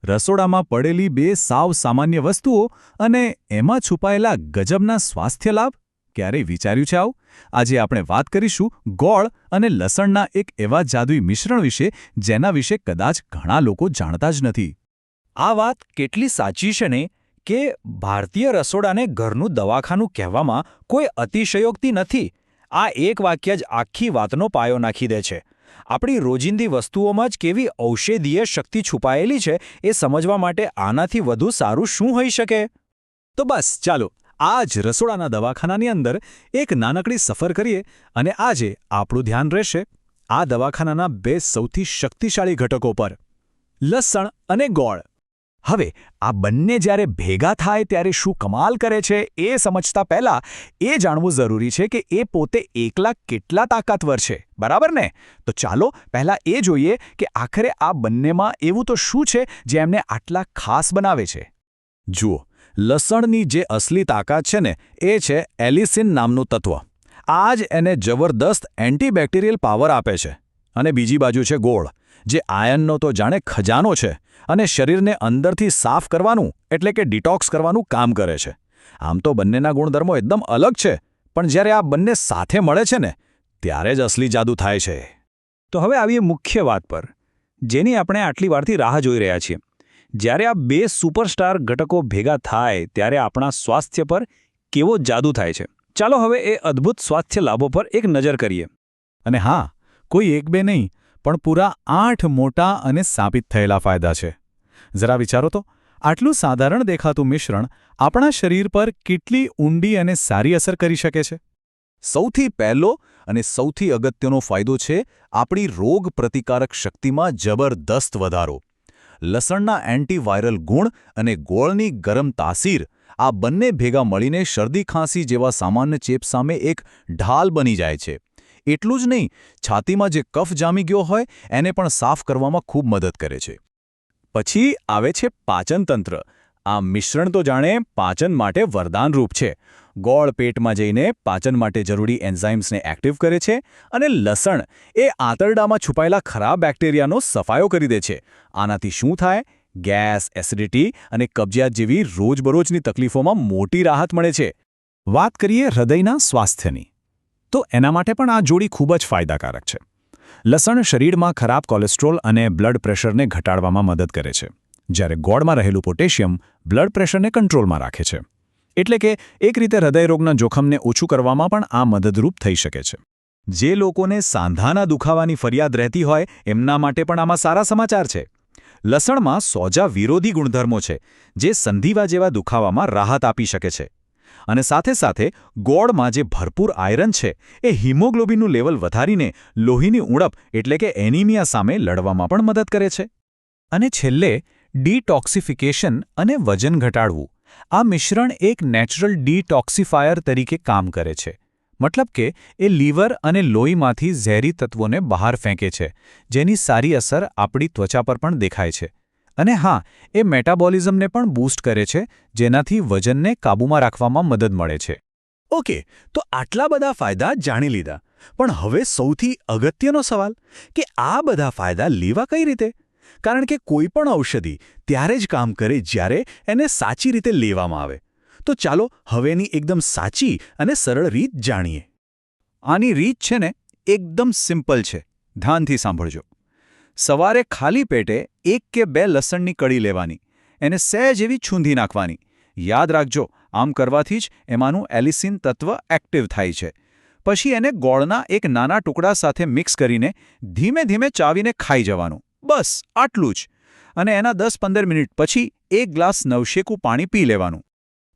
રસોડામાં પડેલી બે સાવ સામાન્ય વસ્તુઓ અને એમાં છુપાયેલા ગજબના સ્વાસ્થ્ય લાભ? ક્યારેય વિચાર્યું છે આવું? આજે આપણે વાત કરીશું ગોળ અને લસણના એક એવા જાદુઈ મિશ્રણ વિશે જેના વિશે કદાચ ઘણા લોકો જાણતા જ નથી. આ વાત કેટલી સાચી છે ને કે ભારતીય રસોડાને ઘરનું દવાખાનું કહેવામાં કોઈ અતિશયોક્તિ નથી. આ એક વાક્ય જ આખી વાતનો પાયો નાખી દે છે. આપણી રોજિંદી વસ્તુઓમાં જ કેવી ઔષધીય શક્તિ છુપાયેલી છે એ સમજવા માટે આનાથી વધુ સારું શું હોઈ શકે? તો બસ ચાલો આ જ રસોડાના દવાખાનાની અંદર એક નાનકડી સફર કરીએ અને આજે આપણું ધ્યાન રહેશે આ દવાખાનાના બે સૌથી શક્તિશાળી ઘટકો પર, લસણ અને ગોળ. હવે આ બંને જ્યારે ભેગા થાય ત્યારે શું કમાલ કરે છે એ સમજતા પહેલાં એ જાણવું જરૂરી છે કે એ પોતે એકલા કેટલા તાકાતવર છે, બરાબર ને? તો ચાલો પહેલાં એ જોઈએ કે આખરે આ બંનેમાં એવું તો શું છે જે એમને આટલા ખાસ બનાવે છે. જુઓ, લસણની જે અસલી તાકાત છે ને એ છે એલિસિન નામનું તત્વ. આ જ એને જબરદસ્ત એન્ટીબેક્ટેરિયલ પાવર આપે છે. અને બીજી બાજુ છે ગોળ, જે આયનનો તો જાણે ખજાનો છે અને શરીરને અંદરથી સાફ કરવાનું એટલે કે ડિટોક્સ કરવાનું કામ કરે છે. આમ તો બંનેના ગુણધર્મો એકદમ અલગ છે, પણ જ્યારે આ બંને સાથે મળે છે ને ત્યારે જ અસલી જાદુ થાય છે. તો હવે આવીએ મુખ્ય વાત પર, જેની આપણે આટલી વારથી રાહ જોઈ રહ્યા છીએ. જ્યારે આ બે સુપરસ્ટાર ઘટકો ભેગા થાય ત્યારે આપણા સ્વાસ્થ્ય પર કેવો જાદુ થાય છે. ચાલો હવે એ અદ્ભુત સ્વાસ્થ્ય લાભો પર એક નજર કરીએ. અને હા, કોઈ એક બે નહીં, પણ પૂરા 8 મોટા અને સાબિત થયેલા ફાયદા છે. જરા વિચારો તો, આટલું સાધારણ દેખાતું મિશ્રણ આપણા શરીર પર કેટલી ઊંડી અને સારી અસર કરી શકે છે. સૌથી પહેલો અને સૌથી અગત્યનો ફાયદો છે આપણી રોગ પ્રતિકારક શક્તિમાં જબરદસ્ત વધારો. લસણના એન્ટીવાયરલ ગુણ અને ગોળની ગરમ તાસીર, આ બંને ભેગા મળીને શરદી ખાંસી જેવા સામાન્ય ચેપ સામે એક ઢાલ બની જાય છે. એટલું જ નહીં, છાતીમાં જે કફ જામી ગયો હોય એને પણ સાફ કરવામાં ખૂબ મદદ કરે છે. પછી આવે છે પાચનતંત્ર. આ મિશ્રણ તો જાણે પાચન માટે વરદાનરૂપ છે. ગોળ પેટમાં જઈને પાચન માટે જરૂરી એન્ઝાઇમ્સને એક્ટિવ કરે છે અને લસણ એ આંતરડામાં છુપાયેલા ખરાબ બેક્ટેરિયાનો સફાયો કરી દે છે. આનાથી શું થાય? ગેસ, એસિડિટી અને કબજિયાત જેવી રોજબરોજની તકલીફોમાં મોટી રાહત મળે છે. વાત કરીએ હૃદયના સ્વાસ્થ્યની, તો એના માટે પણ આ જોડી ખૂબ જ ફાયદાકારક છે. લસણ શરીરમાં ખરાબ કોલેસ્ટ્રોલ અને બ્લડ પ્રેશરને ઘટાડવામાં મદદ કરે છે, જ્યારે ગોળમાં રહેલું પોટેશિયમ બ્લડ પ્રેશરને કંટ્રોલમાં રાખે છે. એટલે કે એક રીતે હૃદયરોગના જોખમને ઓછું કરવામાં પણ આ મદદરૂપ થઈ શકે છે. જે લોકોને સાંધાના દુખાવાની ફરિયાદ રહેતી હોય એમના માટે પણ આમાં સારા સમાચાર છે. લસણમાં સોજા વિરોધી ગુણધર્મો છે, જે સંધિવા જેવા દુખાવામાં રાહત આપી શકે છે. અને સાથે સાથે ગોળમાં જે ભરપૂર આયરન છે એ હિમોગ્લોબિનનું લેવલ વધારીને લોહીની ઉણપ એટલે કે એનિમિયા સામે લડવામાં પણ મદદ કરે છે. અને છેલ્લે ડિટોક્સિફિકેશન અને વજન ઘટાડવું. આ મિશ્રણ એક નેચરલ ડિટોક્સિફાયર તરીકે કામ કરે છે. મતલબ કે એ લીવર અને લોહીમાંથી ઝેરી તત્વોને બહાર ફેંકે છે, જેની સારી અસર આપણી ત્વચા પર પણ દેખાય છે. અને હા, એ મેટાબોલિઝમને પણ બૂસ્ટ કરે છે, જેનાથી વજનને કાબૂમાં રાખવામાં મદદ મળે છે. ઓકે, તો આટલા બધા ફાયદા જાણી લીધા, પણ હવે સૌથી અગત્યનો સવાલ કે આ બધા ફાયદા લેવા કઈ રીતે? કારણ કે કોઈ પણ ઔષધિ ત્યારે જ કામ કરે જ્યારે એને સાચી રીતે લેવામાં આવે. તો ચાલો હવેની એકદમ સાચી અને સરળ રીત જાણીએ. આની રીત છે ને એકદમ સિમ્પલ છે. ધ્યાનથી સાંભળજો. સવારે ખાલી પેટે 1 કે 2 લસણની કળી લેવાની, એને સહેજ એવી છૂંધી નાખવાની. યાદ રાખજો, આમ કરવાથી જ એમાંનું એલિસિન તત્વ એક્ટિવ થાય છે. પછી એને ગોળના એક નાના ટુકડા સાથે મિક્સ કરીને ધીમે ધીમે ચાવીને ખાઈ જવાનું. બસ આટલું જ. અને એના 10-15 મિનિટ પછી 1 ગ્લાસ નવશેકું પાણી પી લેવાનું.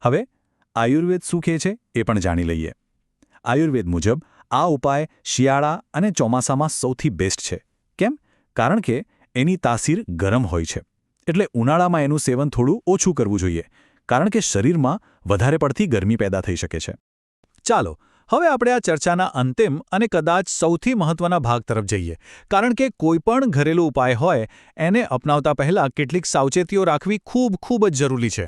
હવે આયુર્વેદ શું કહે છે એ પણ જાણી લઈએ. આયુર્વેદ મુજબ આ ઉપાય શિયાળા અને ચોમાસામાં સૌથી બેસ્ટ છે. કેમ? કારણ કે એની તાસીર ગરમ હોય છે. એટલે ઉનાળામાં એનું સેવન થોડું ઓછું કરવું જોઈએ, કારણ કે શરીરમાં વધારે પડતી ગરમી પેદા થઈ શકે છે. ચાલો હવે આપણે આ ચર્ચાના અંતિમ અને કદાચ સૌથી મહત્વના ભાગ તરફ જઈએ, કારણ કે કોઈપણ ઘરેલું ઉપાય હોય એને અપનાવતા પહેલાં કેટલીક સાવચેતીઓ રાખવી ખૂબ જ જરૂરી છે.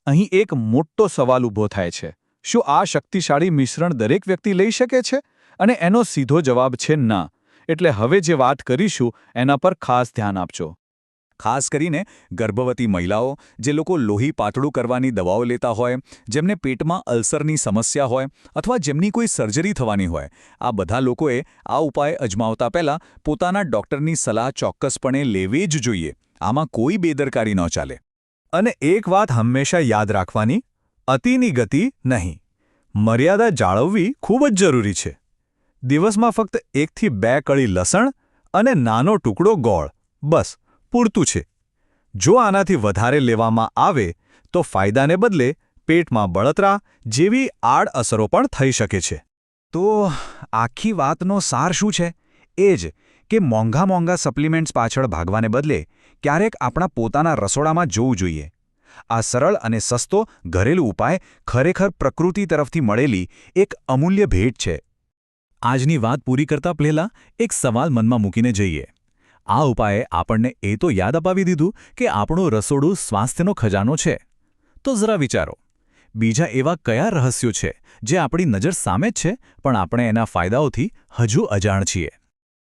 અહીં એક મોટો સવાલ ઊભો થાય છે. શું આ શક્તિશાળી મિશ્રણ દરેક વ્યક્તિ લઈ શકે છે? અને એનો સીધો જવાબ છે ના. એટલે હવે જે વાત કરીશું એના પર ખાસ ધ્યાન આપજો. ખાસ કરીને ગર્ભવતી મહિલાઓ, જે લોકો લોહી પાતળું કરવાની દવાઓ લેતા હોય, જેમને પેટમાં અલ્સરની સમસ્યા હોય અથવા જેમની કોઈ સર્જરી થવાની હોય, આ બધા લોકોએ આ ઉપાય અજમાવતા પહેલાં પોતાના ડૉક્ટરની સલાહ ચોક્કસપણે લેવી જ જોઈએ. આમાં કોઈ બેદરકારી ન ચાલે. અને એક વાત હંમેશા યાદ રાખવાની, અતિની ગતિ નહીં. મર્યાદા જાળવવી ખૂબ જ જરૂરી છે. દિવસમાં ફક્ત 1 થી 2 કળી લસણ અને નાનો ટુકડો ગોળ, બસ પૂરતું છે. જો આનાથી વધારે લેવામાં આવે તો ફાયદાને બદલે પેટમાં બળતરા જેવી આડઅસરો પણ થઈ શકે છે. તો આખી વાતનો સાર શું છે? એ જ કે મોંઘા સપ્લિમેન્ટ્સ પાછળ ભાગવાને બદલે ક્યારેક આપણા પોતાના રસોડામાં જોવું જોઈએ. આ સરળ અને સસ્તો ઘરેલું ઉપાય ખરેખર પ્રકૃતિ તરફથી મળેલી એક અમૂલ્ય ભેટ છે. આજની વાત પૂરી કરતા પહેલાં એક સવાલ મનમાં મૂકીને જઈએ. આ ઉપાયે આપણને એ તો યાદ અપાવી દીધું કે આપણું રસોડું સ્વાસ્થ્યનો ખજાનો છે. તો જરા વિચારો, બીજા એવા કયા રહસ્યો છે જે આપણી નજર સામે જ છે પણ આપણે એના ફાયદાઓથી હજુ અજાણ છીએ?